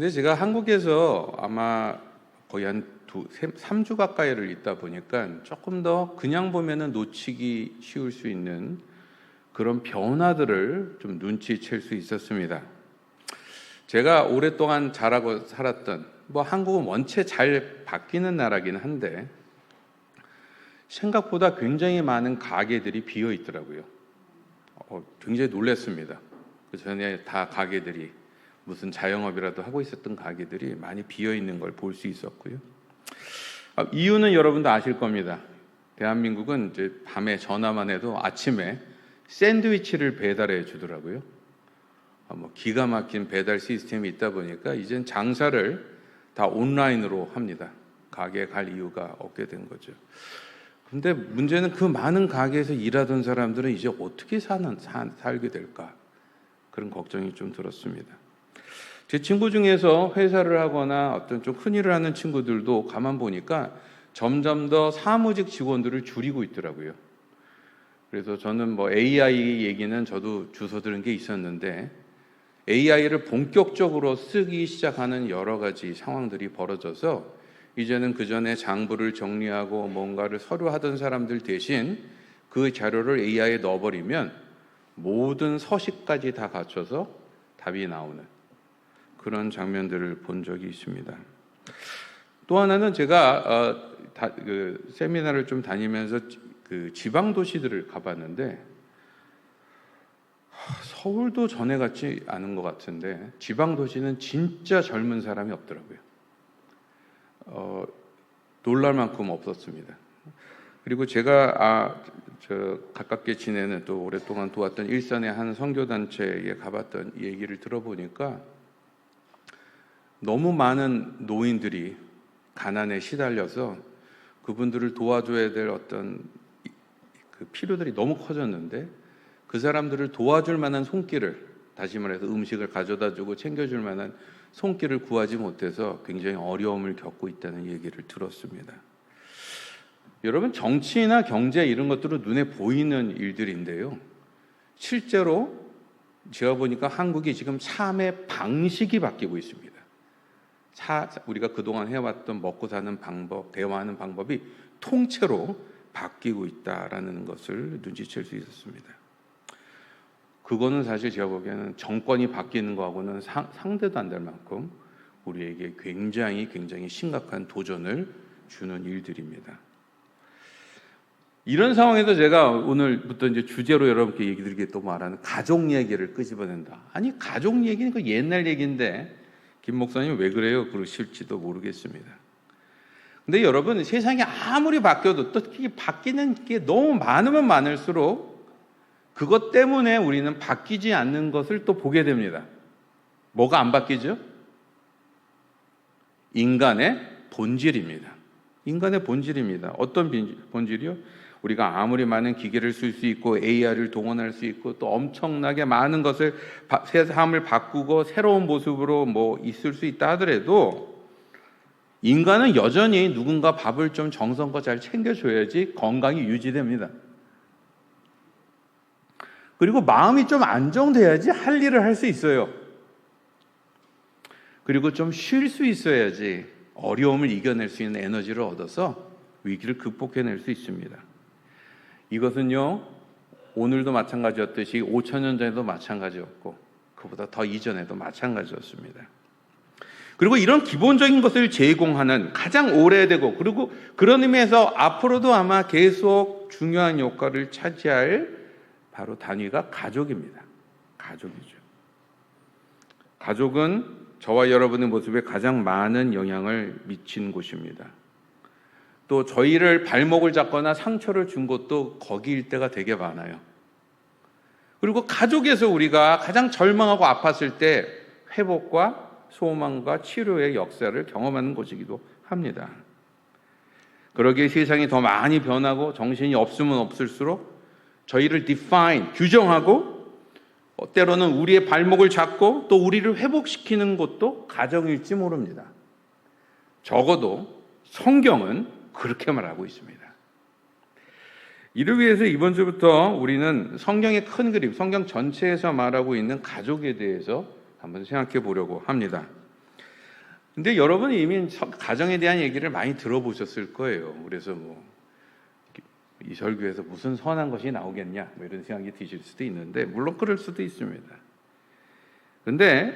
근데 제가 한국에서 아마 거의 한 3주 가까이를 있다 보니까 조금 더 그냥 보면은 놓치기 쉬울 수 있는 그런 변화들을 좀 눈치챌 수 있었습니다. 제가 오랫동안 자라고 살았던, 한국은 원체 잘 바뀌는 나라긴 한데 생각보다 굉장히 많은 가게들이 비어 있더라고요. 굉장히 놀랐습니다. 그 전에 다 가게들이 무슨 자영업이라도 하고 있었던 가게들이 많이 비어 있는 걸 볼 수 있었고요. 이유는 여러분도 아실 겁니다. 대한민국은 이제 밤에 전화만 해도 아침에 샌드위치를 배달해 주더라고요. 기가 막힌 배달 시스템이 있다 보니까 이젠 장사를 다 온라인으로 합니다. 가게에 갈 이유가 없게 된 거죠. 근데 문제는 그 많은 가게에서 일하던 사람들은 이제 어떻게 살게 될까? 그런 걱정이 좀 들었습니다. 제 친구 중에서 회사를 하거나 어떤 좀 큰 일을 하는 친구들도 가만 보니까 점점 더 사무직 직원들을 줄이고 있더라고요. 그래서 저는 AI 얘기는 저도 주워 들은 게 있었는데 AI를 본격적으로 쓰기 시작하는 여러 가지 상황들이 벌어져서 이제는 그 전에 장부를 정리하고 뭔가를 서류하던 사람들 대신 그 자료를 AI에 넣어버리면 모든 서식까지 다 갖춰서 답이 나오는 그런 장면들을 본 적이 있습니다. 또 하나는 제가 세미나를 좀 다니면서 그 지방 도시들을 가봤는데 서울도 전에 같지 않은 것 같은데 지방 도시는 진짜 젊은 사람이 없더라고요. 놀랄 만큼 없었습니다. 그리고 제가 가깝게 지내는 또 오랫동안 도왔던 일산의 한 선교단체에 가봤던 얘기를 들어보니까 너무 많은 노인들이 가난에 시달려서 그분들을 도와줘야 될 어떤 그 필요들이 너무 커졌는데 그 사람들을 도와줄 만한 손길을, 다시 말해서 음식을 가져다 주고 챙겨줄 만한 손길을 구하지 못해서 굉장히 어려움을 겪고 있다는 얘기를 들었습니다. 여러분, 정치나 경제 이런 것들은 눈에 보이는 일들인데요. 실제로 제가 보니까 한국이 지금 삶의 방식이 바뀌고 있습니다. 우리가 그동안 해왔던 먹고 사는 방법, 대화하는 방법이 통째로 바뀌고 있다라는 것을 눈치챌 수 있었습니다. 그거는 사실 제가 보기에는 정권이 바뀌는 거하고는 상대도 안 될 만큼 우리에게 굉장히 심각한 도전을 주는 일들입니다. 이런 상황에서 제가 오늘부터 이제 주제로 여러분께 얘기 드리게 또 말하는 가족 얘기를 끄집어낸다. 아니, 가족 얘기는 그 옛날 얘기인데 김 목사님 왜 그래요? 그러실지도 모르겠습니다. 근데 여러분, 세상이 아무리 바뀌어도 또 바뀌는 게 너무 많으면 많을수록 그것 때문에 우리는 바뀌지 않는 것을 또 보게 됩니다. 뭐가 안 바뀌죠? 인간의 본질입니다. 인간의 본질입니다. 어떤 본질이요? 우리가 아무리 많은 기계를 쓸 수 있고 AI를 동원할 수 있고 또 엄청나게 많은 것을 삶을 바꾸고 새로운 모습으로 있을 수 있다 하더라도 인간은 여전히 누군가 밥을 좀 정성껏 잘 챙겨줘야지 건강이 유지됩니다. 그리고 마음이 좀 안정돼야지 할 일을 할 수 있어요. 그리고 좀 쉴 수 있어야지 어려움을 이겨낼 수 있는 에너지를 얻어서 위기를 극복해낼 수 있습니다. 이것은요, 오늘도 마찬가지였듯이 5,000년 전에도 마찬가지였고 그보다 더 이전에도 마찬가지였습니다. 그리고 이런 기본적인 것을 제공하는 가장 오래되고 그리고 그런 의미에서 앞으로도 아마 계속 중요한 역할을 차지할 바로 단위가 가족입니다. 가족이죠. 가족은 저와 여러분의 모습에 가장 많은 영향을 미친 곳입니다. 또 저희를 발목을 잡거나 상처를 준 것도 거기일 때가 되게 많아요. 그리고 가족에서 우리가 가장 절망하고 아팠을 때 회복과 소망과 치료의 역사를 경험하는 곳이기도 합니다. 그러기에 세상이 더 많이 변하고 정신이 없으면 없을수록 저희를 규정하고 때로는 우리의 발목을 잡고 또 우리를 회복시키는 것도 가정일지 모릅니다. 적어도 성경은 그렇게 말하고 있습니다. 이를 위해서 이번 주부터 우리는 성경의 큰 그림, 성경 전체에서 말하고 있는 가족에 대해서 한번 생각해 보려고 합니다. 근데 여러분이 이미 가정에 대한 얘기를 많이 들어보셨을 거예요. 그래서 이 설교에서 무슨 선한 것이 나오겠냐 이런 생각이 드실 수도 있는데, 물론 그럴 수도 있습니다. 근데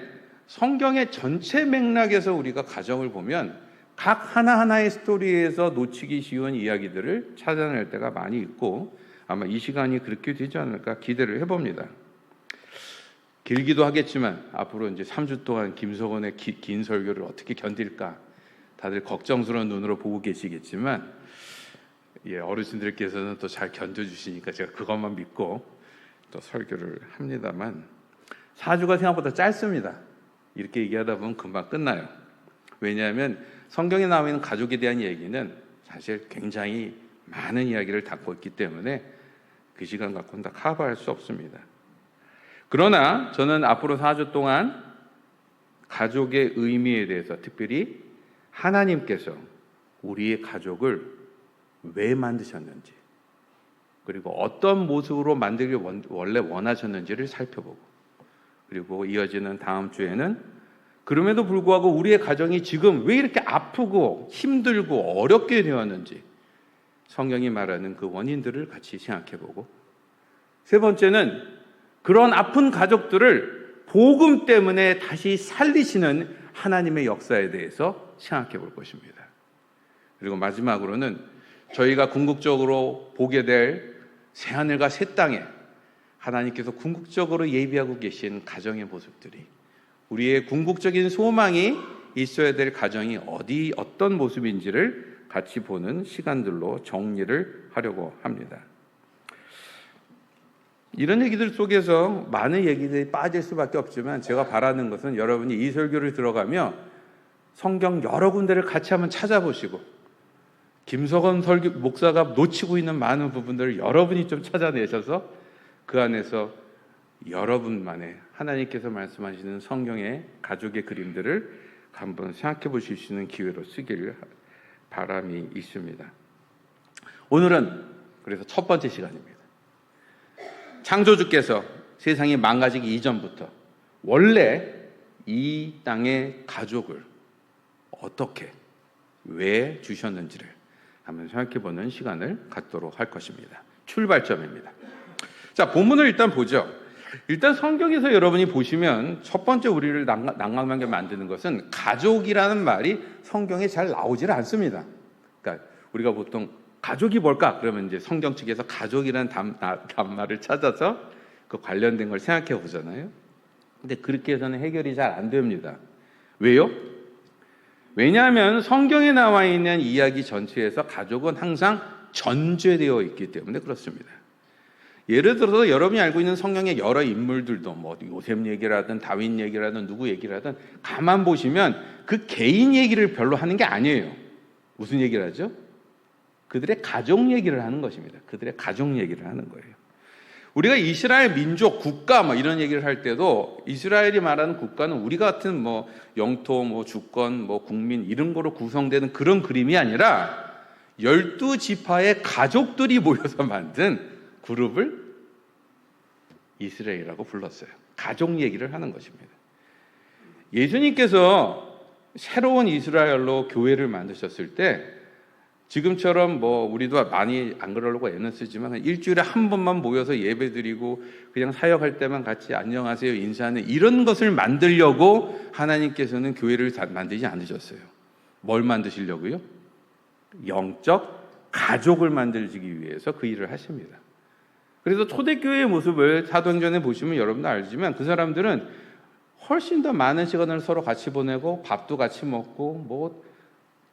성경의 전체 맥락에서 우리가 가정을 보면 각 하나하나의 스토리에서 놓치기 쉬운 이야기들을 찾아낼 때가 많이 있고, 아마 이 시간이 그렇게 되지 않을까 기대를 해봅니다. 길기도 하겠지만 앞으로 이제 3주 동안 김석원의 긴 설교를 어떻게 견딜까 다들 걱정스러운 눈으로 보고 계시겠지만, 어르신들께서는 또 잘 견뎌주시니까 제가 그것만 믿고 또 설교를 합니다만, 4주가 생각보다 짧습니다. 이렇게 얘기하다 보면 금방 끝나요. 왜냐하면 성경에 나와 있는 가족에 대한 얘기는 사실 굉장히 많은 이야기를 담고 있기 때문에 그 시간 갖고는 다 커버할 수 없습니다. 그러나 저는 앞으로 4주 동안 가족의 의미에 대해서, 특별히 하나님께서 우리의 가족을 왜 만드셨는지, 그리고 어떤 모습으로 만들길 원래 원하셨는지를 살펴보고, 그리고 이어지는 다음 주에는 그럼에도 불구하고 우리의 가정이 지금 왜 이렇게 아프고 힘들고 어렵게 되었는지 성경이 말하는 그 원인들을 같이 생각해보고, 세 번째는 그런 아픈 가족들을 복음 때문에 다시 살리시는 하나님의 역사에 대해서 생각해 볼 것입니다. 그리고 마지막으로는 저희가 궁극적으로 보게 될 새하늘과 새 땅에 하나님께서 궁극적으로 예비하고 계신 가정의 모습들이, 우리의 궁극적인 소망이 있어야 될 가정이 어떤 모습인지를 같이 보는 시간들로 정리를 하려고 합니다. 이런 얘기들 속에서 많은 얘기들이 빠질 수밖에 없지만, 제가 바라는 것은 여러분이 이 설교를 들어가며 성경 여러 군데를 같이 한번 찾아보시고, 김석원 목사가 놓치고 있는 많은 부분들을 여러분이 좀 찾아내셔서 그 안에서 여러분만의 하나님께서 말씀하시는 성경의 가족의 그림들을 한번 생각해 보실 수 있는 기회로 쓰기를 바람이 있습니다. 오늘은 그래서 첫 번째 시간입니다. 창조주께서 세상이 망가지기 이전부터 원래 이 땅의 가족을 어떻게, 왜 주셨는지를 한번 생각해보는 시간을 갖도록 할 것입니다. 출발점입니다. 자, 본문을 일단 보죠. 일단 성경에서 여러분이 보시면 첫 번째 우리를 난감하게 만드는 것은 가족이라는 말이 성경에 잘 나오질 않습니다. 그러니까 우리가 보통 가족이 뭘까? 그러면 이제 성경 측에서 가족이라는 단말을 찾아서 그 관련된 걸 생각해 보잖아요. 근데 그렇게 해서는 해결이 잘 안 됩니다. 왜요? 왜냐하면 성경에 나와 있는 이야기 전체에서 가족은 항상 전제되어 있기 때문에 그렇습니다. 예를 들어서 여러분이 알고 있는 성경의 여러 인물들도 요셉 얘기라든 다윗 얘기라든 누구 얘기라든 가만 보시면 그 개인 얘기를 별로 하는 게 아니에요. 무슨 얘기를 하죠? 그들의 가족 얘기를 하는 것입니다. 그들의 가족 얘기를 하는 거예요. 우리가 이스라엘 민족, 국가 이런 얘기를 할 때도 이스라엘이 말하는 국가는 우리 같은 영토, 주권, 국민 이런 거로 구성되는 그런 그림이 아니라 12지파의 가족들이 모여서 만든 그룹을 이스라엘이라고 불렀어요. 가족 얘기를 하는 것입니다. 예수님께서 새로운 이스라엘로 교회를 만드셨을 때 지금처럼 우리도 많이 안 그러려고 애는 쓰지만 일주일에 한 번만 모여서 예배드리고 그냥 사역할 때만 같이 안녕하세요 인사하는 이런 것을 만들려고 하나님께서는 교회를 만들지 않으셨어요. 뭘 만드시려고요? 영적 가족을 만들기 위해서 그 일을 하십니다. 그래서 초대교회의 모습을 사도행전에 보시면 여러분도 알지만 그 사람들은 훨씬 더 많은 시간을 서로 같이 보내고 밥도 같이 먹고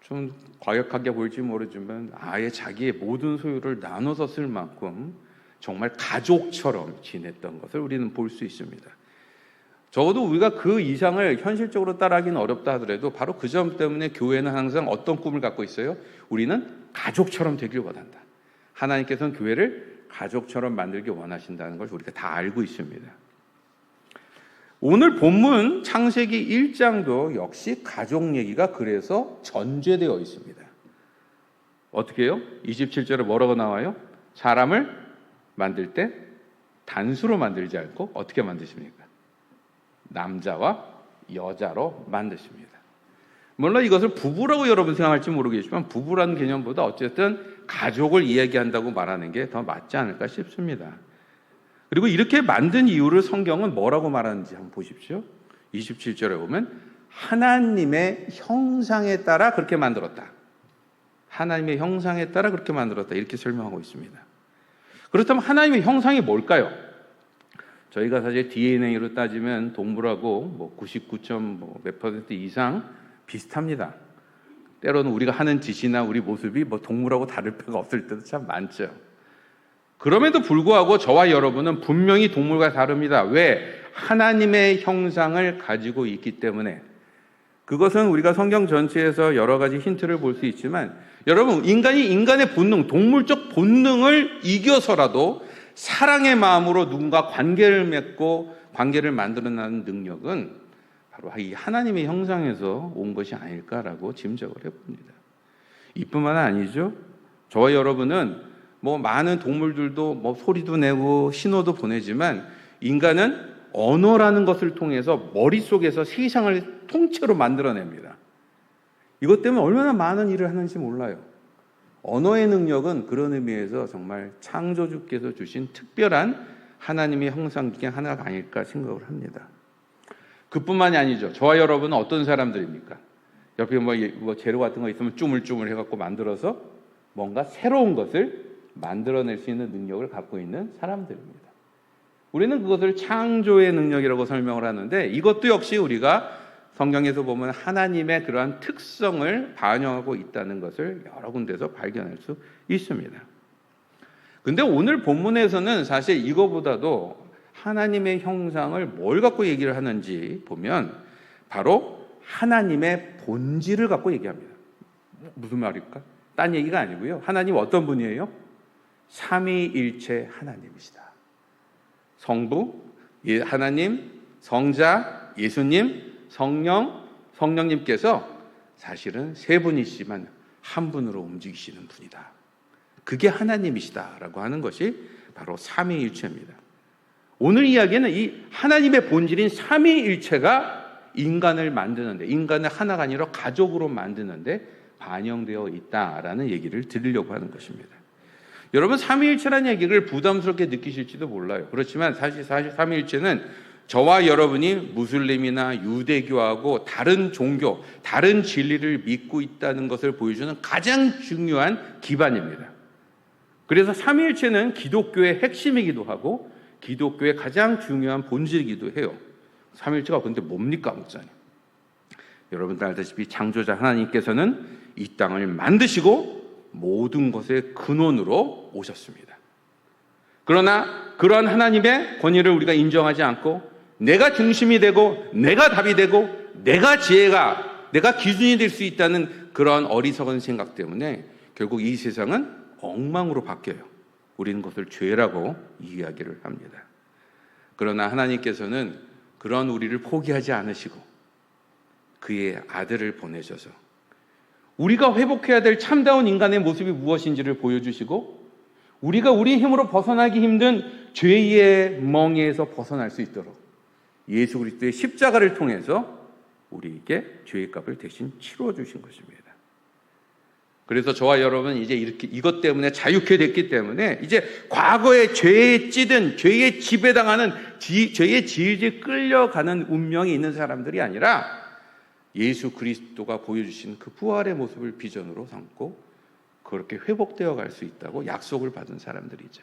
좀 과격하게 보일지 모르지만 아예 자기의 모든 소유를 나눠서 쓸 만큼 정말 가족처럼 지냈던 것을 우리는 볼 수 있습니다. 적어도 우리가 그 이상을 현실적으로 따라하기는 어렵다 하더라도 바로 그 점 때문에 교회는 항상 어떤 꿈을 갖고 있어요? 우리는 가족처럼 되길 원한다. 하나님께서는 교회를 가족처럼 만들기 원하신다는 걸 우리가 다 알고 있습니다. 오늘 본문 창세기 1장도 역시 가족 얘기가 그래서 전제되어 있습니다. 어떻게 해요? 27절에 뭐라고 나와요? 사람을 만들 때 단수로 만들지 않고 어떻게 만드십니까? 남자와 여자로 만드십니다. 물론 이것을 부부라고 여러분 생각할지 모르겠지만 부부라는 개념보다 어쨌든 가족을 이야기한다고 말하는 게 더 맞지 않을까 싶습니다. 그리고 이렇게 만든 이유를 성경은 뭐라고 말하는지 한번 보십시오. 27절에 보면 하나님의 형상에 따라 그렇게 만들었다. 하나님의 형상에 따라 그렇게 만들었다. 이렇게 설명하고 있습니다. 그렇다면 하나님의 형상이 뭘까요? 저희가 사실 DNA로 따지면 동물하고 99.몇% 이상 비슷합니다. 때로는 우리가 하는 짓이나 우리 모습이 동물하고 다를 바가 없을 때도 참 많죠. 그럼에도 불구하고 저와 여러분은 분명히 동물과 다릅니다. 왜? 하나님의 형상을 가지고 있기 때문에. 그것은 우리가 성경 전체에서 여러 가지 힌트를 볼 수 있지만 여러분, 인간이 인간의 본능, 동물적 본능을 이겨서라도 사랑의 마음으로 누군가 관계를 맺고 관계를 만들어내는 능력은 바로 이 하나님의 형상에서 온 것이 아닐까라고 짐작을 해봅니다. 이뿐만 아니죠. 저와 여러분은 많은 동물들도 소리도 내고 신호도 보내지만 인간은 언어라는 것을 통해서 머릿속에서 세상을 통째로 만들어냅니다. 이것 때문에 얼마나 많은 일을 하는지 몰라요. 언어의 능력은 그런 의미에서 정말 창조주께서 주신 특별한 하나님의 형상 중에 하나가 아닐까 생각을 합니다. 그뿐만이 아니죠. 저와 여러분은 어떤 사람들입니까? 옆에 재료 같은 거 있으면 쭈물쭈물 해갖고 만들어서 뭔가 새로운 것을 만들어낼 수 있는 능력을 갖고 있는 사람들입니다. 우리는 그것을 창조의 능력이라고 설명을 하는데 이것도 역시 우리가 성경에서 보면 하나님의 그러한 특성을 반영하고 있다는 것을 여러 군데서 발견할 수 있습니다. 근데 오늘 본문에서는 사실 이거보다도 하나님의 형상을 뭘 갖고 얘기를 하는지 보면 바로 하나님의 본질을 갖고 얘기합니다. 무슨 말일까? 딴 얘기가 아니고요. 하나님 어떤 분이에요? 삼위일체 하나님이시다. 성부, 하나님, 성자, 예수님, 성령님께서 사실은 세 분이시지만 한 분으로 움직이시는 분이다. 그게 하나님이시다라고 하는 것이 바로 삼위일체입니다. 오늘 이야기는 이 하나님의 본질인 삼위일체가 인간을 만드는데, 인간을 하나가 아니라 가족으로 만드는데 반영되어 있다라는 얘기를 드리려고 하는 것입니다. 여러분, 삼위일체라는 얘기를 부담스럽게 느끼실지도 몰라요. 그렇지만 사실 삼위일체는 저와 여러분이 무슬림이나 유대교하고 다른 종교, 다른 진리를 믿고 있다는 것을 보여주는 가장 중요한 기반입니다. 그래서 삼위일체는 기독교의 핵심이기도 하고 기독교의 가장 중요한 본질이기도 해요. 삼위일체가 근데 뭡니까, 목사님? 여러분들 알다시피 창조자 하나님께서는 이 땅을 만드시고 모든 것의 근원으로 오셨습니다. 그러나 그러한 하나님의 권위를 우리가 인정하지 않고 내가 중심이 되고 내가 답이 되고 내가 기준이 될 수 있다는 그런 어리석은 생각 때문에 결국 이 세상은 엉망으로 바뀌어요. 우리는 그것을 죄라고 이야기를 합니다. 그러나 하나님께서는 그런 우리를 포기하지 않으시고 그의 아들을 보내셔서 우리가 회복해야 될 참다운 인간의 모습이 무엇인지를 보여주시고 우리가 우리 힘으로 벗어나기 힘든 죄의 멍에서 벗어날 수 있도록 예수 그리스도의 십자가를 통해서 우리에게 죄의 값을 대신 치루어 주신 것입니다. 그래서 저와 여러분은 이제 이것 때문에 자유케 됐기 때문에 이제 과거의 죄에 찌든 죄의 지배당하는 죄의 질질 끌려가는 운명이 있는 사람들이 아니라 예수 그리스도가 보여주신 그 부활의 모습을 비전으로 삼고 그렇게 회복되어 갈 수 있다고 약속을 받은 사람들이죠.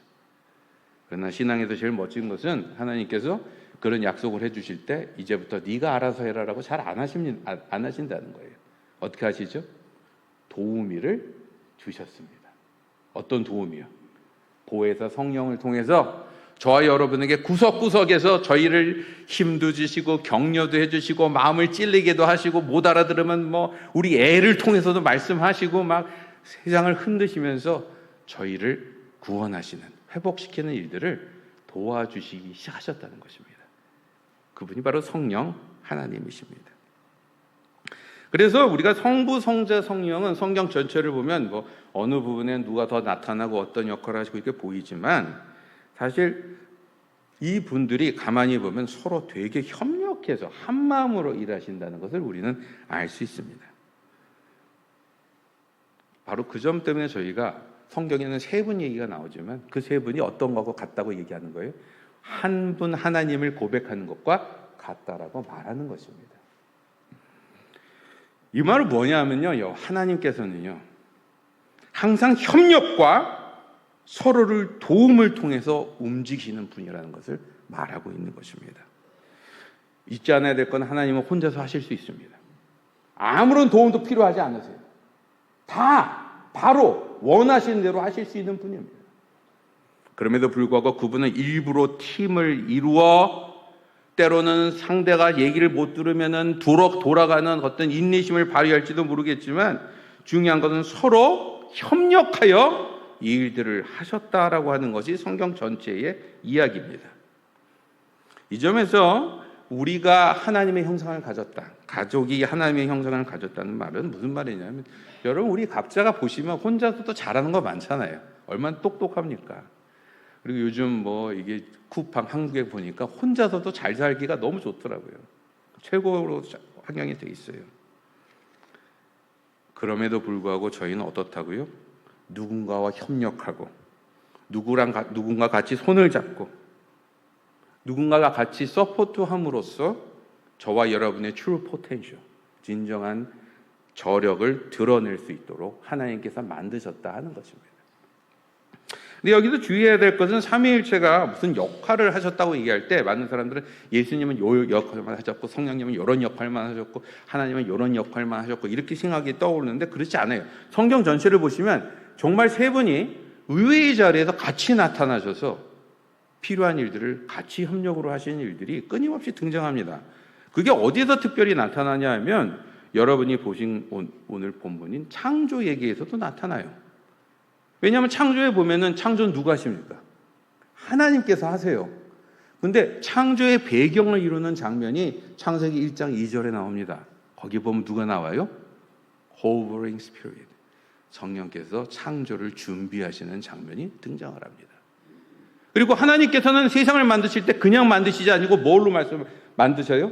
그러나 신앙에서 제일 멋진 것은 하나님께서 그런 약속을 해주실 때 이제부터 네가 알아서 해라라고 잘 안 하신다는 거예요. 어떻게 하시죠? 도우미를 주셨습니다. 어떤 도우미요? 보혜사 성령을 통해서 저와 여러분에게 구석구석에서 저희를 힘도 주시고 격려도 해주시고 마음을 찔리게도 하시고 못 알아들으면 우리 애를 통해서도 말씀하시고 막 세상을 흔드시면서 저희를 구원하시는 회복시키는 일들을 도와주시기 시작하셨다는 것입니다. 그분이 바로 성령 하나님이십니다. 그래서 우리가 성부, 성자, 성령은 성경 전체를 보면 어느 부분에 누가 더 나타나고 어떤 역할을 하시고 이렇게 보이지만 사실 이 분들이 가만히 보면 서로 되게 협력해서 한 마음으로 일하신다는 것을 우리는 알 수 있습니다. 바로 그 점 때문에 저희가 성경에는 세 분 얘기가 나오지만 그 세 분이 어떤 거하고 같다고 얘기하는 거예요? 한 분 하나님을 고백하는 것과 같다라고 말하는 것입니다. 이 말은 뭐냐면요, 하나님께서는요 항상 협력과 서로를 도움을 통해서 움직이시는 분이라는 것을 말하고 있는 것입니다. 잊지 않아야 될 건 하나님은 혼자서 하실 수 있습니다. 아무런 도움도 필요하지 않으세요. 다 바로 원하시는 대로 하실 수 있는 분입니다. 그럼에도 불구하고 그분은 일부러 팀을 이루어 때로는 상대가 얘기를 못 들으면은 돌아가는 어떤 인내심을 발휘할지도 모르겠지만 중요한 것은 서로 협력하여 이 일들을 하셨다라고 하는 것이 성경 전체의 이야기입니다. 이 점에서 우리가 하나님의 형상을 가졌다, 가족이 하나님의 형상을 가졌다는 말은 무슨 말이냐면, 여러분 우리 각자가 보시면 혼자서도 잘하는 거 많잖아요. 얼마나 똑똑합니까? 그리고 요즘 뭐 이게 쿠팡 한국에 보니까 혼자서도 잘 살기가 너무 좋더라고요. 최고로 환경이 돼 있어요. 그럼에도 불구하고 저희는 어떻다고요? 누군가와 협력하고 누군가 같이 손을 잡고 누군가가 같이 서포트함으로써 저와 여러분의 true potential, 진정한 저력을 드러낼 수 있도록 하나님께서 만드셨다 하는 것입니다. 근데 여기서 주의해야 될 것은 삼위일체가 무슨 역할을 하셨다고 얘기할 때 많은 사람들은 예수님은 요 역할만 하셨고 성령님은 이런 역할만 하셨고 하나님은 이런 역할만 하셨고 이렇게 생각이 떠오르는데 그렇지 않아요. 성경 전체를 보시면 정말 세 분이 의외의 자리에서 같이 나타나셔서 필요한 일들을 같이 협력으로 하시는 일들이 끊임없이 등장합니다. 그게 어디에서 특별히 나타나냐 하면 여러분이 보신 오늘 본문인 창조 얘기에서도 나타나요. 왜냐하면 창조에 보면은 창조는 누가 하십니까? 하나님께서 하세요. 근데 창조의 배경을 이루는 장면이 창세기 1장 2절에 나옵니다. 거기 보면 누가 나와요? Hovering Spirit. 성령께서 창조를 준비하시는 장면이 등장을 합니다. 그리고 하나님께서는 세상을 만드실 때 그냥 만드시지 아니고 뭘로 만드셔요?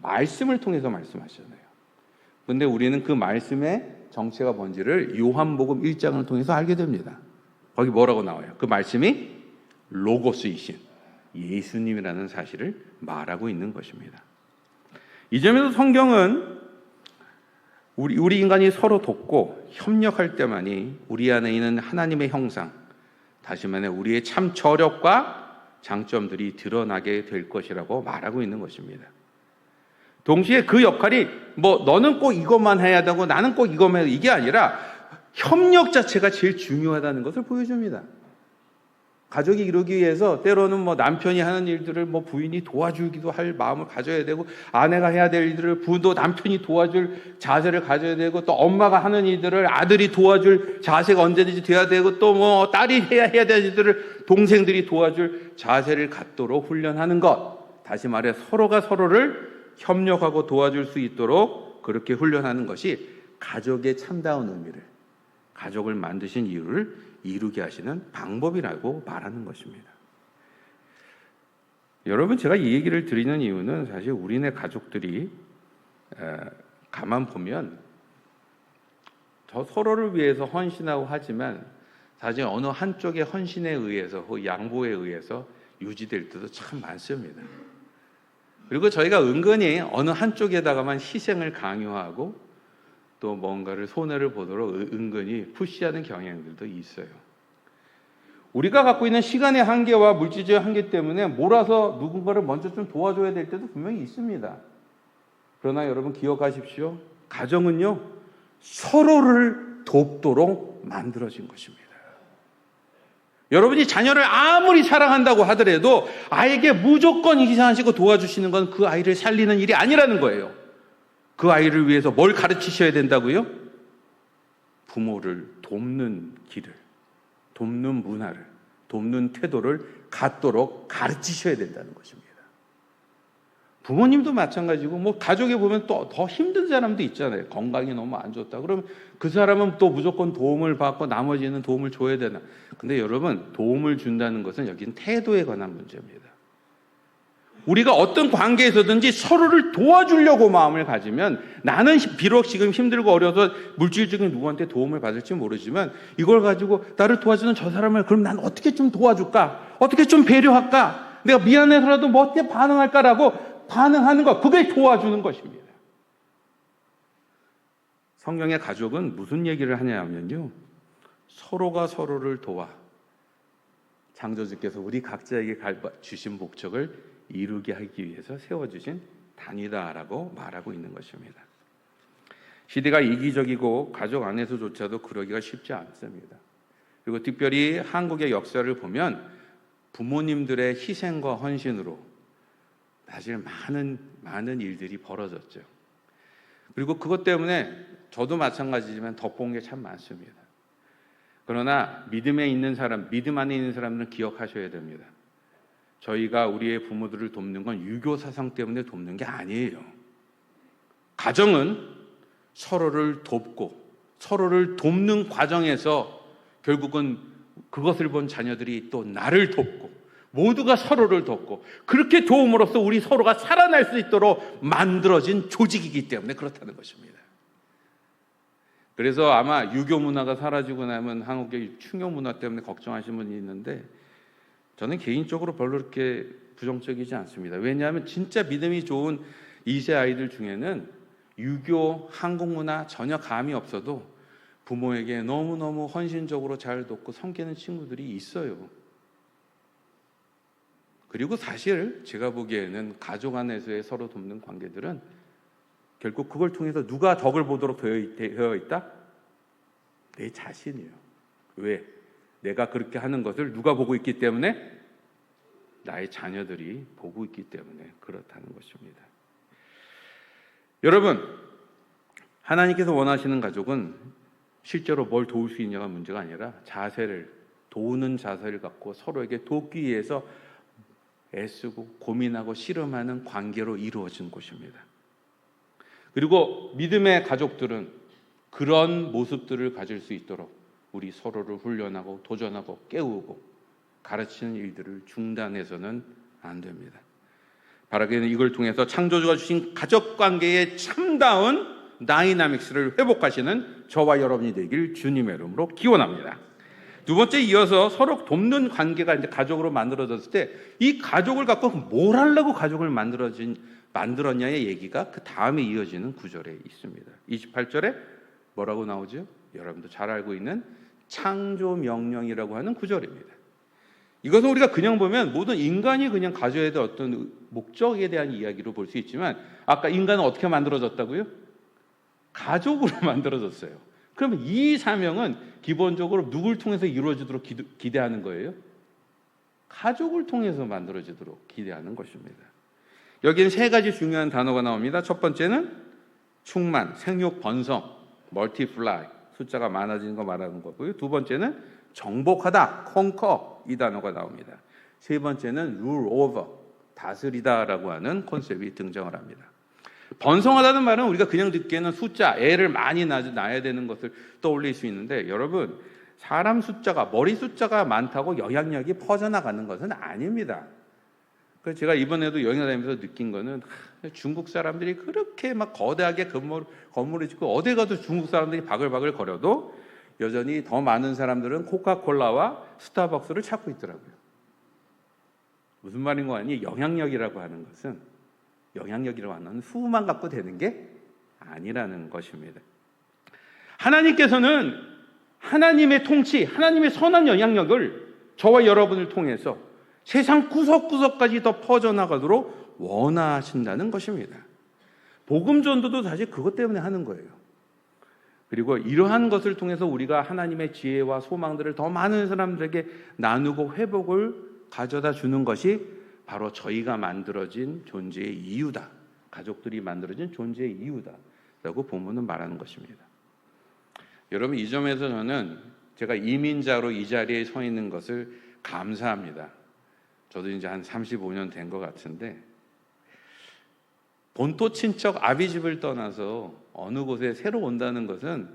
말씀을 통해서 말씀하시잖아요. 근데 우리는 그 말씀의 정체가 뭔지를 요한복음 1장을 통해서 알게 됩니다. 거기 뭐라고 나와요? 그 말씀이 로고스이신 예수님이라는 사실을 말하고 있는 것입니다. 이 점에서 성경은 우리 인간이 서로 돕고 협력할 때만이 우리 안에 있는 하나님의 형상, 다시 말해 우리의 참 저력과 장점들이 드러나게 될 것이라고 말하고 있는 것입니다. 동시에 그 역할이 뭐 너는 꼭 이것만 해야 되고 나는 꼭 이것만 해야 되고 이게 아니라 협력 자체가 제일 중요하다는 것을 보여줍니다. 가족이 이루기 위해서 때로는 뭐 남편이 하는 일들을 뭐 부인이 도와주기도 할 마음을 가져야 되고 아내가 해야 될 일들을 부도 남편이 도와줄 자세를 가져야 되고 또 엄마가 하는 일들을 아들이 도와줄 자세가 언제든지 돼야 되고 또 뭐 딸이 해야 될 일들을 동생들이 도와줄 자세를 갖도록 훈련하는 것. 다시 말해 서로가 서로를 협력하고 도와줄 수 있도록 그렇게 훈련하는 것이 가족의 참다운 의미를, 가족을 만드신 이유를 이루게 하시는 방법이라고 말하는 것입니다. 여러분, 제가 이 얘기를 드리는 이유는 사실 우리네 가족들이 가만 보면 서로를 위해서 헌신하고 하지만 사실 어느 한쪽의 헌신에 의해서 양보에 의해서 유지될 때도 참 많습니다. 그리고 저희가 은근히 어느 한쪽에다가만 희생을 강요하고 또 뭔가를 손해를 보도록 은근히 푸시하는 경향들도 있어요. 우리가 갖고 있는 시간의 한계와 물질적인 한계 때문에 몰아서 누군가를 먼저 좀 도와줘야 될 때도 분명히 있습니다. 그러나 여러분 기억하십시오. 가정은요, 서로를 돕도록 만들어진 것입니다. 여러분이 자녀를 아무리 사랑한다고 하더라도 아이에게 무조건 희생하시고 도와주시는 건 그 아이를 살리는 일이 아니라는 거예요. 그 아이를 위해서 뭘 가르치셔야 된다고요? 부모를 돕는 길을, 돕는 문화를, 돕는 태도를 갖도록 가르치셔야 된다는 것입니다. 부모님도 마찬가지고 뭐 가족에 보면 또 더 힘든 사람도 있잖아요. 건강이 너무 안 좋다. 그럼 그 사람은 또 무조건 도움을 받고 나머지는 도움을 줘야 되나. 근데 여러분, 도움을 준다는 것은 여기는 태도에 관한 문제입니다. 우리가 어떤 관계에서든지 서로를 도와주려고 마음을 가지면, 나는 비록 지금 힘들고 어려서 물질적인 누구한테 도움을 받을지 모르지만 이걸 가지고 나를 도와주는 저 사람을 그럼 난 어떻게 좀 도와줄까? 어떻게 좀 배려할까? 내가 미안해서라도 뭐 어떻게 반응할까라고 반응하는 것, 그게 도와주는 것입니다. 성경의 가족은 무슨 얘기를 하냐면요, 서로가 서로를 도와 창조주께서 우리 각자에게 주신 목적을 이루게 하기 위해서 세워주신 단위다라고 말하고 있는 것입니다. 시대가 이기적이고 가족 안에서조차도 그러기가 쉽지 않습니다. 그리고 특별히 한국의 역사를 보면 부모님들의 희생과 헌신으로 사실 많은 일들이 벌어졌죠. 그리고 그것 때문에 저도 마찬가지지만 덕본 게 참 많습니다. 그러나 믿음 안에 있는 사람들은 기억하셔야 됩니다. 저희가 우리의 부모들을 돕는 건 유교 사상 때문에 돕는 게 아니에요. 가정은 서로를 돕고 서로를 돕는 과정에서 결국은 그것을 본 자녀들이 또 나를 돕고 모두가 서로를 돕고 그렇게 도움으로써 우리 서로가 살아날 수 있도록 만들어진 조직이기 때문에 그렇다는 것입니다. 그래서 아마 유교 문화가 사라지고 나면 한국의 충효 문화 때문에 걱정하시는 분이 있는데, 저는 개인적으로 별로 그렇게 부정적이지 않습니다. 왜냐하면 진짜 믿음이 좋은 2세 아이들 중에는 유교, 한국 문화 전혀 감이 없어도 부모에게 너무너무 헌신적으로 잘 돕고 섬기는 친구들이 있어요. 그리고 사실 제가 보기에는 가족 안에서의 서로 돕는 관계들은 결국 그걸 통해서 누가 덕을 보도록 되어 있다? 내 자신이에요. 왜? 내가 그렇게 하는 것을 누가 보고 있기 때문에? 나의 자녀들이 보고 있기 때문에 그렇다는 것입니다. 여러분, 하나님께서 원하시는 가족은 실제로 뭘 도울 수 있냐가 문제가 아니라 도우는 자세를 갖고 서로에게 돕기 위해서 애쓰고 고민하고 씨름하는 관계로 이루어진 곳입니다. 그리고 믿음의 가족들은 그런 모습들을 가질 수 있도록 우리 서로를 훈련하고 도전하고 깨우고 가르치는 일들을 중단해서는 안 됩니다. 바라기는 이걸 통해서 창조주가 주신 가족관계의 참다운 다이나믹스를 회복하시는 저와 여러분이 되길 주님의 이름으로 기원합니다. 두 번째, 이어서 서로 돕는 관계가 이제 가족으로 만들어졌을 때 이 가족을 갖고 뭘 하려고 가족을 만들었냐의 얘기가 그 다음에 이어지는 구절에 있습니다. 28절에 뭐라고 나오죠? 여러분도 잘 알고 있는 창조 명령이라고 하는 구절입니다. 이것은 우리가 그냥 보면 모든 인간이 그냥 가져야 될 어떤 목적에 대한 이야기로 볼 수 있지만, 아까 인간은 어떻게 만들어졌다고요? 가족으로 만들어졌어요. 그러면 이 사명은 기본적으로 누굴 통해서 이루어지도록 기대하는 거예요? 가족을 통해서 만들어지도록 기대하는 것입니다. 여기는 세 가지 중요한 단어가 나옵니다. 첫 번째는 충만, 생육, 번성, multiply, 숫자가 많아지는 거 말하는 거고요. 두 번째는 정복하다, conquer, 이 단어가 나옵니다. 세 번째는 rule over, 다스리다라고 하는 컨셉이 등장을 합니다. 번성하다는 말은 우리가 그냥 듣기에는 숫자, 애를 많이 낳아야 되는 것을 떠올릴 수 있는데, 여러분, 사람 숫자가, 머리 숫자가 많다고 영향력이 퍼져나가는 것은 아닙니다. 그래서 제가 이번에도 여행 다니면서 느낀 거는 중국 사람들이 그렇게 막 거대하게 건물을 짓고 어디 가도 중국 사람들이 바글바글 거려도 여전히 더 많은 사람들은 코카콜라와 스타벅스를 찾고 있더라고요. 무슨 말인 거 아니? 영향력이라고 하는 것은, 영향력이라고 하는 수만 갖고 되는 게 아니라는 것입니다. 하나님께서는 하나님의 통치, 하나님의 선한 영향력을 저와 여러분을 통해서 세상 구석구석까지 더 퍼져나가도록 원하신다는 것입니다. 복음 전도도 사실 그것 때문에 하는 거예요. 그리고 이러한 것을 통해서 우리가 하나님의 지혜와 소망들을 더 많은 사람들에게 나누고 회복을 가져다 주는 것이 바로 저희가 만들어진 존재의 이유다. 가족들이 만들어진 존재의 이유다라고 본문은 말하는 것입니다. 여러분, 이 점에서 저는 제가 이민자로 이 자리에 서 있는 것을 감사합니다. 저도 이제 한 35년 된 것 같은데, 본토 친척 아비 집을 떠나서 어느 곳에 새로 온다는 것은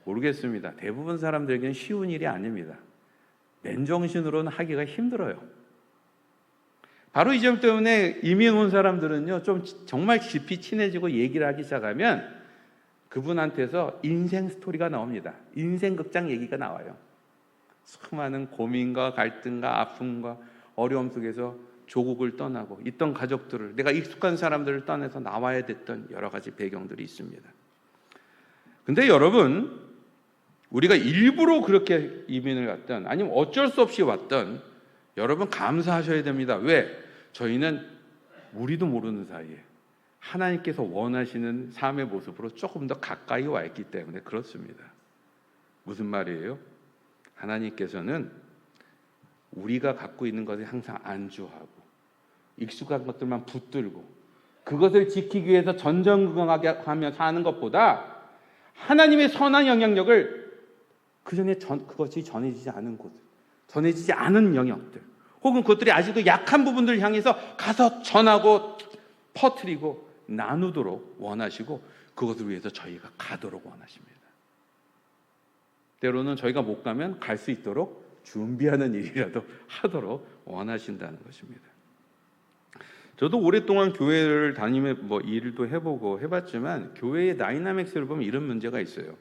모르겠습니다. 대부분 사람들에게는 쉬운 일이 아닙니다. 맨정신으로는 하기가 힘들어요. 바로 이 점 때문에 이민 온 사람들은요, 좀 정말 깊이 친해지고 얘기를 하기 시작하면 그분한테서 인생 스토리가 나옵니다. 인생 극장 얘기가 나와요. 수많은 고민과 갈등과 아픔과 어려움 속에서 조국을 떠나고 있던 가족들을, 내가 익숙한 사람들을 떠나서 나와야 됐던 여러 가지 배경들이 있습니다. 근데 여러분, 우리가 일부러 그렇게 이민을 갔던, 아니면 어쩔 수 없이 왔던, 여러분 감사하셔야 됩니다. 왜? 저희는 우리도 모르는 사이에 하나님께서 원하시는 삶의 모습으로 조금 더 가까이 와 있기 때문에 그렇습니다. 무슨 말이에요? 하나님께서는 우리가 갖고 있는 것을 항상 안주하고 익숙한 것들만 붙들고 그것을 지키기 위해서 전전긍긍하게 하며 사는 것보다 하나님의 선한 영향력을 그것이 전해지지 않은 곳, 전해지지 않은 영역들, 혹은 그것들이 아직도 약한 부분들을 향해서 가서 전하고 퍼뜨리고 나누도록 원하시고, 그것을 위해서 저희가 가도록 원하십니다. 때로는 저희가 못 가면 갈 수 있도록 준비하는 일이라도 하도록 원하신다는 것입니다. 저도 오랫동안 교회를 다니며 일도 해보고 해봤지만, 교회의 다이나믹스를 보면 이런 문제가 있어요.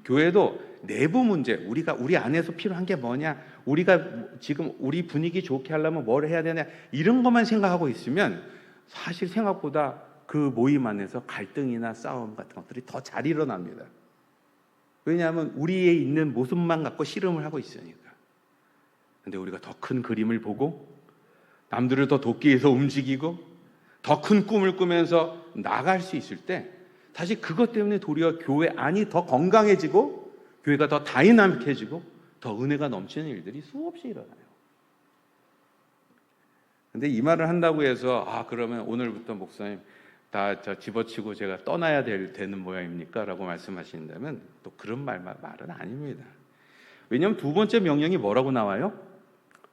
교회도 내부 문제, 우리 안에서 필요한 게 뭐냐, 우리가 지금 우리 분위기 좋게 하려면 뭘 해야 되냐, 이런 것만 생각하고 있으면 사실 생각보다 그 모임 안에서 갈등이나 싸움 같은 것들이 더 잘 일어납니다. 왜냐하면 우리에 있는 모습만 갖고 씨름을 하고 있으니까. 근데 우리가 더 큰 그림을 보고 남들을 더 돕기 위해서 움직이고 더 큰 꿈을 꾸면서 나갈 수 있을 때, 사실 그것 때문에 도리어 교회 안이 더 건강해지고 교회가 더 다이나믹해지고 더 은혜가 넘치는 일들이 수없이 일어나요. 근데 이 말을 한다고 해서 그러면 오늘부터 목사님 다 집어치고 제가 떠나야 되는 모양입니까? 라고 말씀하신다면 또 그런 말은 아닙니다. 왜냐하면 두 번째 명령이 뭐라고 나와요?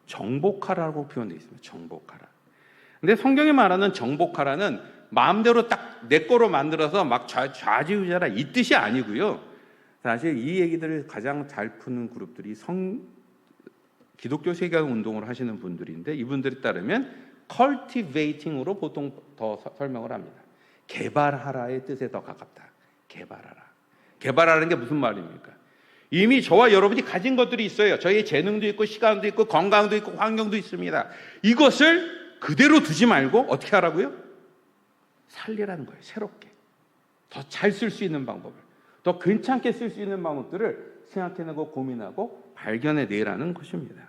정복하라고 표현되어 있습니다. 정복하라. 근데 성경이 말하는 정복하라는 마음대로 딱 내 거로 만들어서 막 좌지우지하라 이 뜻이 아니고요. 사실 이 얘기들을 가장 잘 푸는 그룹들이 기독교 세계관 운동을 하시는 분들인데, 이분들에 따르면 cultivating으로 보통 더 설명을 합니다. 개발하라의 뜻에 더 가깝다. 개발하라는 게 무슨 말입니까? 이미 저와 여러분이 가진 것들이 있어요. 저희의 재능도 있고 시간도 있고 건강도 있고 환경도 있습니다. 이것을 그대로 두지 말고 어떻게 하라고요? 살리라는 거예요. 새롭게 더 잘 쓸 수 있는 방법을, 더 괜찮게 쓸 수 있는 방법들을 생각해내고 고민하고 발견해내라는 것입니다.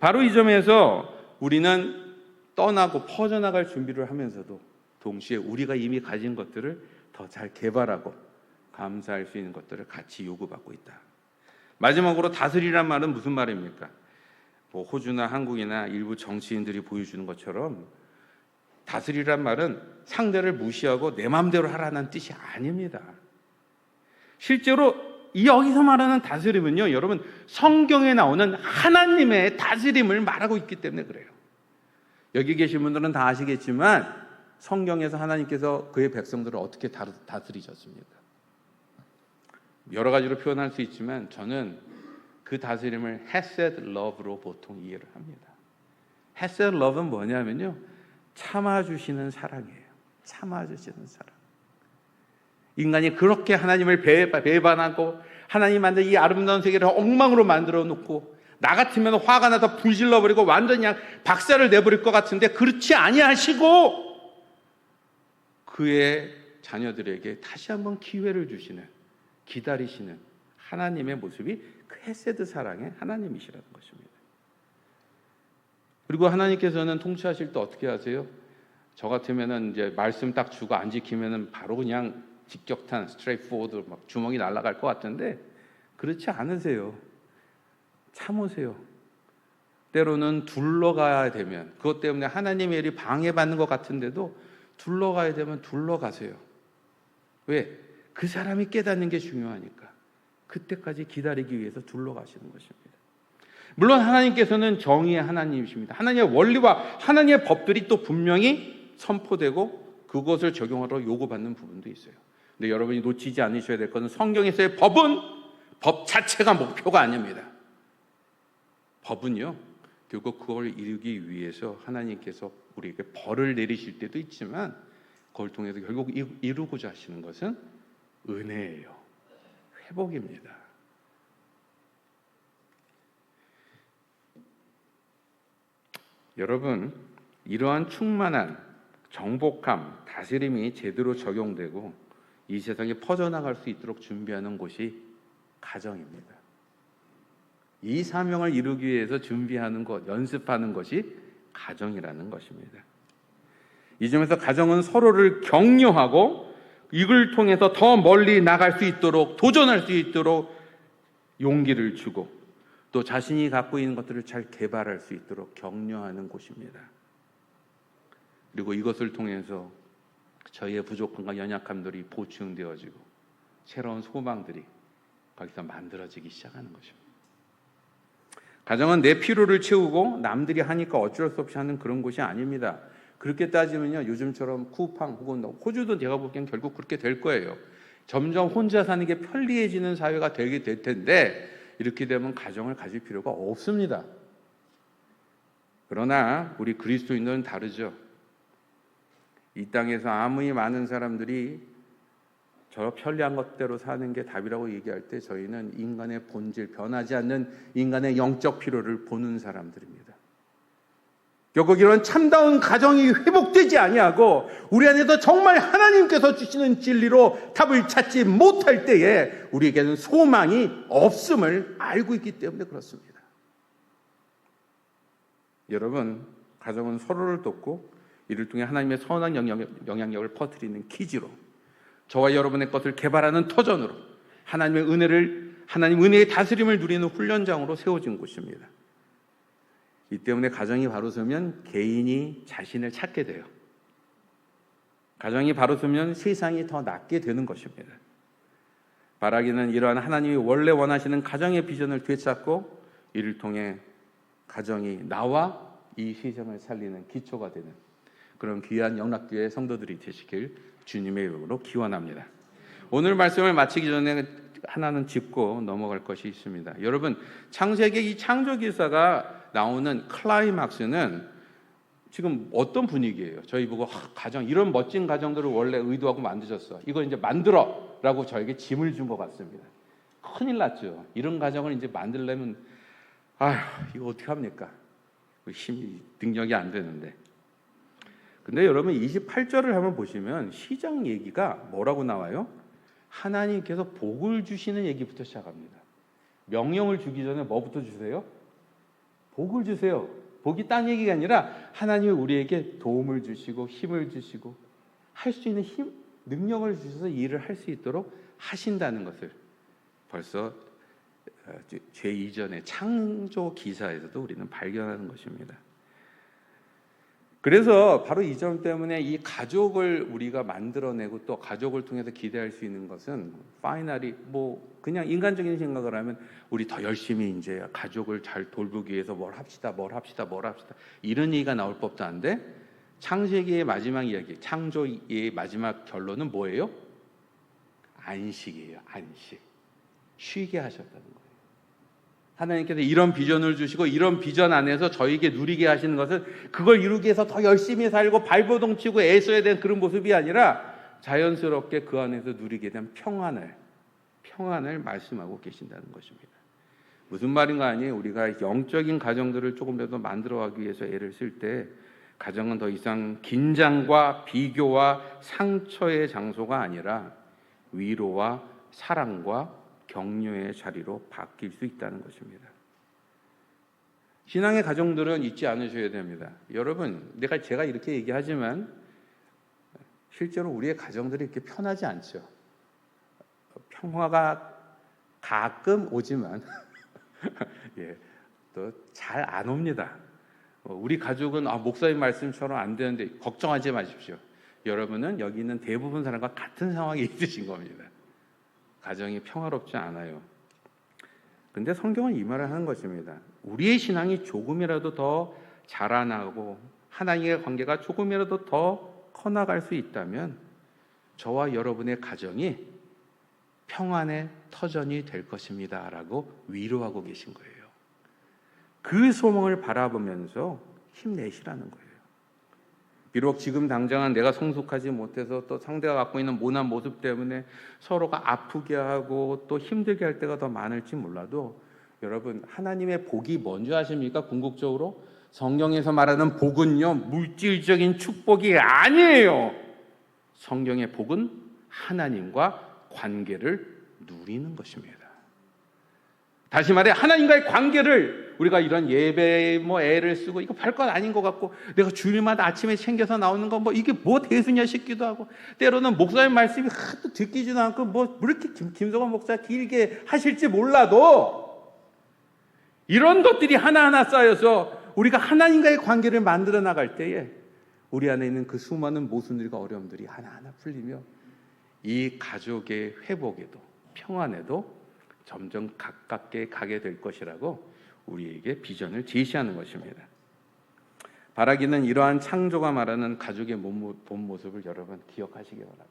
바로 이 점에서 우리는 떠나고 퍼져나갈 준비를 하면서도 동시에 우리가 이미 가진 것들을 더 잘 개발하고 감사할 수 있는 것들을 같이 요구받고 있다. 마지막으로 다스리란 말은 무슨 말입니까? 호주나 한국이나 일부 정치인들이 보여주는 것처럼 다스리란 말은 상대를 무시하고 내 마음대로 하라는 뜻이 아닙니다. 실제로 여기서 말하는 다스림은요, 여러분 성경에 나오는 하나님의 다스림을 말하고 있기 때문에 그래요. 여기 계신 분들은 다 아시겠지만 성경에서 하나님께서 그의 백성들을 어떻게 다스리셨습니까? 여러 가지로 표현할 수 있지만 저는 그 다스림을 헤세드 러브로 보통 이해를 합니다. 헤세드 러브는 뭐냐면요, 참아주시는 사랑이에요. 참아주시는 사랑. 인간이 그렇게 하나님을 배반하고 하나님 만든 이 아름다운 세계를 엉망으로 만들어 놓고 나 같으면 화가 나서 불질러버리고 완전히 그냥 박살을 내버릴 것 같은데, 그렇지 아니하시고 그의 자녀들에게 다시 한번 기회를 주시는, 기다리시는 하나님의 모습이 그 헤세드 사랑의 하나님이시라는 것입니다. 그리고 하나님께서는 통치하실 때 어떻게 하세요? 저 같으면은 이제 말씀 딱 주고 안 지키면은 바로 그냥 직격탄, 스트레이트 포워드 막 주먹이 날아갈 것 같은데 그렇지 않으세요. 참으세요. 때로는 둘러가야 되면, 그것 때문에 하나님의 일이 방해받는 것 같은데도 둘러가야 되면 둘러가세요. 왜? 그 사람이 깨닫는 게 중요하니까. 그때까지 기다리기 위해서 둘러가시는 것입니다. 물론 하나님께서는 정의의 하나님이십니다. 하나님의 원리와 하나님의 법들이 또 분명히 선포되고 그것을 적용하러 요구받는 부분도 있어요. 근데 여러분이 놓치지 않으셔야 될 것은, 성경에서의 법은 법 자체가 목표가 아닙니다. 법은요, 결국 그걸 이루기 위해서 하나님께서 우리에게 벌을 내리실 때도 있지만 그걸 통해서 결국 이루고자 하시는 것은 은혜예요. 회복입니다. 여러분, 이러한 충만한 정복함, 다스림이 제대로 적용되고 이 세상에 퍼져나갈 수 있도록 준비하는 곳이 가정입니다. 이 사명을 이루기 위해서 준비하는 것, 연습하는 것이 가정이라는 것입니다. 이 점에서 가정은 서로를 격려하고 이걸 통해서 더 멀리 나갈 수 있도록, 도전할 수 있도록 용기를 주고 또 자신이 갖고 있는 것들을 잘 개발할 수 있도록 격려하는 곳입니다. 그리고 이것을 통해서 저희의 부족함과 연약함들이 보충되어지고 새로운 소망들이 거기서 만들어지기 시작하는 것입니다. 가정은 내 필요를 채우고 남들이 하니까 어쩔 수 없이 하는 그런 곳이 아닙니다. 그렇게 따지면요, 요즘처럼 쿠팡 혹은 호주도 제가 보기엔 결국 그렇게 될 거예요. 점점 혼자 사는 게 편리해지는 사회가 되게 될 텐데 이렇게 되면 가정을 가질 필요가 없습니다. 그러나 우리 그리스도인들은 다르죠. 이 땅에서 아무리 많은 사람들이 저 편리한 것대로 사는 게 답이라고 얘기할 때 저희는 인간의 본질, 변하지 않는 인간의 영적 필요를 보는 사람들입니다. 결국 이런 참다운 가정이 회복되지 아니하고 우리 안에서 정말 하나님께서 주시는 진리로 답을 찾지 못할 때에 우리에게는 소망이 없음을 알고 있기 때문에 그렇습니다. 여러분, 가정은 서로를 돕고 이를 통해 하나님의 선한 영향력을 퍼뜨리는 기지로, 저와 여러분의 것을 개발하는 터전으로, 하나님 은혜의 다스림을 누리는 훈련장으로 세워진 곳입니다. 이 때문에 가정이 바로 서면 개인이 자신을 찾게 돼요. 가정이 바로 서면 세상이 더 낫게 되는 것입니다. 바라기는 이러한 하나님이 원래 원하시는 가정의 비전을 되찾고 이를 통해 가정이 나와 이 세상을 살리는 기초가 되는 그런 귀한 영락교회 성도들이 되시길 주님의 이름으로 기원합니다. 오늘 말씀을 마치기 전에 하나는 짚고 넘어갈 것이 있습니다. 여러분, 창세기 이 창조기사가 나오는 클라이막스는 지금 어떤 분위기예요? 저희 보고 가정, 이런 멋진 가정들을 원래 의도하고 만드셨어. 이거 이제 만들어! 라고 저에게 짐을 준 것 같습니다. 큰일 났죠. 이런 가정을 이제 만들려면 이거 어떻게 합니까? 힘이, 능력이 안 되는데. 근데 여러분 28절을 한번 보시면 시작 얘기가 뭐라고 나와요? 하나님께서 복을 주시는 얘기부터 시작합니다. 명령을 주기 전에 뭐부터 주세요? 복을 주세요. 복이 딴 얘기가 아니라 하나님이 우리에게 도움을 주시고 힘을 주시고 할 수 있는 힘, 능력을 주셔서 일을 할 수 있도록 하신다는 것을 벌써 죄 이전의 창조 기사에서도 우리는 발견하는 것입니다. 그래서 바로 이 점 때문에 이 가족을 우리가 만들어내고 또 가족을 통해서 기대할 수 있는 것은 파이널이 그냥 인간적인 생각을 하면 우리 더 열심히 이제 가족을 잘 돌보기 위해서 뭘 합시다 이런 얘기가 나올 법도 한데 창세기의 마지막 이야기, 창조의 마지막 결론은 뭐예요? 안식이에요. 안식. 쉬게 하셨다는 거예요. 하나님께서 이런 비전을 주시고 이런 비전 안에서 저에게 누리게 하시는 것은 그걸 이루기 위해서 더 열심히 살고 발버둥 치고 애써야 되는 그런 모습이 아니라 자연스럽게 그 안에서 누리게 된 평안을 말씀하고 계신다는 것입니다. 무슨 말인가 하니 우리가 영적인 가정들을 조금이라도 만들어가기 위해서 애를 쓸 때 가정은 더 이상 긴장과 비교와 상처의 장소가 아니라 위로와 사랑과 격려의 자리로 바뀔 수 있다는 것입니다. 신앙의 가정들은 잊지 않으셔야 됩니다. 여러분, 제가 이렇게 얘기하지만 실제로 우리의 가정들이 이렇게 편하지 않죠. 평화가 가끔 오지만 또 잘 안 옵니다. 우리 가족은 목사님 말씀처럼 안 되는데 걱정하지 마십시오. 여러분은 여기 있는 대부분 사람과 같은 상황에 있으신 겁니다. 가정이 평화롭지 않아요. 근데 성경은 이 말을 하는 것입니다. 우리의 신앙이 조금이라도 더 자라나고 하나님의 관계가 조금이라도 더 커나갈 수 있다면 저와 여러분의 가정이 평안의 터전이 될 것입니다 라고 위로하고 계신 거예요. 그 소망을 바라보면서 힘내시라는 거예요. 비록 지금 당장은 내가 성숙하지 못해서 또 상대가 갖고 있는 모난 모습 때문에 서로가 아프게 하고 또 힘들게 할 때가 더 많을지 몰라도 여러분, 하나님의 복이 뭔지 아십니까? 궁극적으로 성경에서 말하는 복은요, 물질적인 축복이 아니에요. 성경의 복은 하나님과 관계를 누리는 것입니다. 다시 말해, 하나님과의 관계를 우리가 이런 예배에 애를 쓰고 이거 별것 아닌 것 같고, 내가 주일마다 아침에 챙겨서 나오는 거 이게 뭐 대수냐 싶기도 하고, 때로는 목사님 말씀이 하도 듣기지도 않고 뭐 이렇게 김성원 목사 길게 하실지 몰라도 이런 것들이 하나하나 쌓여서 우리가 하나님과의 관계를 만들어 나갈 때에 우리 안에 있는 그 수많은 모순들과 어려움들이 하나하나 풀리며 이 가족의 회복에도 평안에도 점점 가깝게 가게 될 것이라고 우리에게 비전을 제시하는 것입니다. 바라기는 이러한 창조가 말하는 가족의 본 모습을 여러분 기억하시기 바랍니다.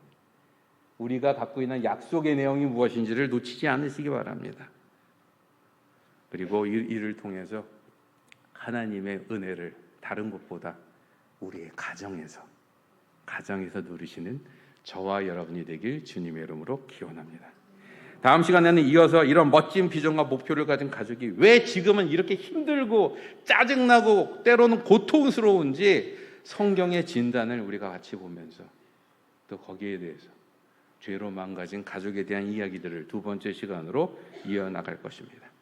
우리가 갖고 있는 약속의 내용이 무엇인지를 놓치지 않으시기 바랍니다. 그리고 이를 통해서 하나님의 은혜를 다른 곳보다 우리의 가정에서 누리시는 저와 여러분이 되길 주님의 이름으로 기원합니다. 다음 시간에는 이어서 이런 멋진 비전과 목표를 가진 가족이 왜 지금은 이렇게 힘들고 짜증나고 때로는 고통스러운지 성경의 진단을 우리가 같이 보면서 또 거기에 대해서 죄로 망가진 가족에 대한 이야기들을 두 번째 시간으로 이어나갈 것입니다.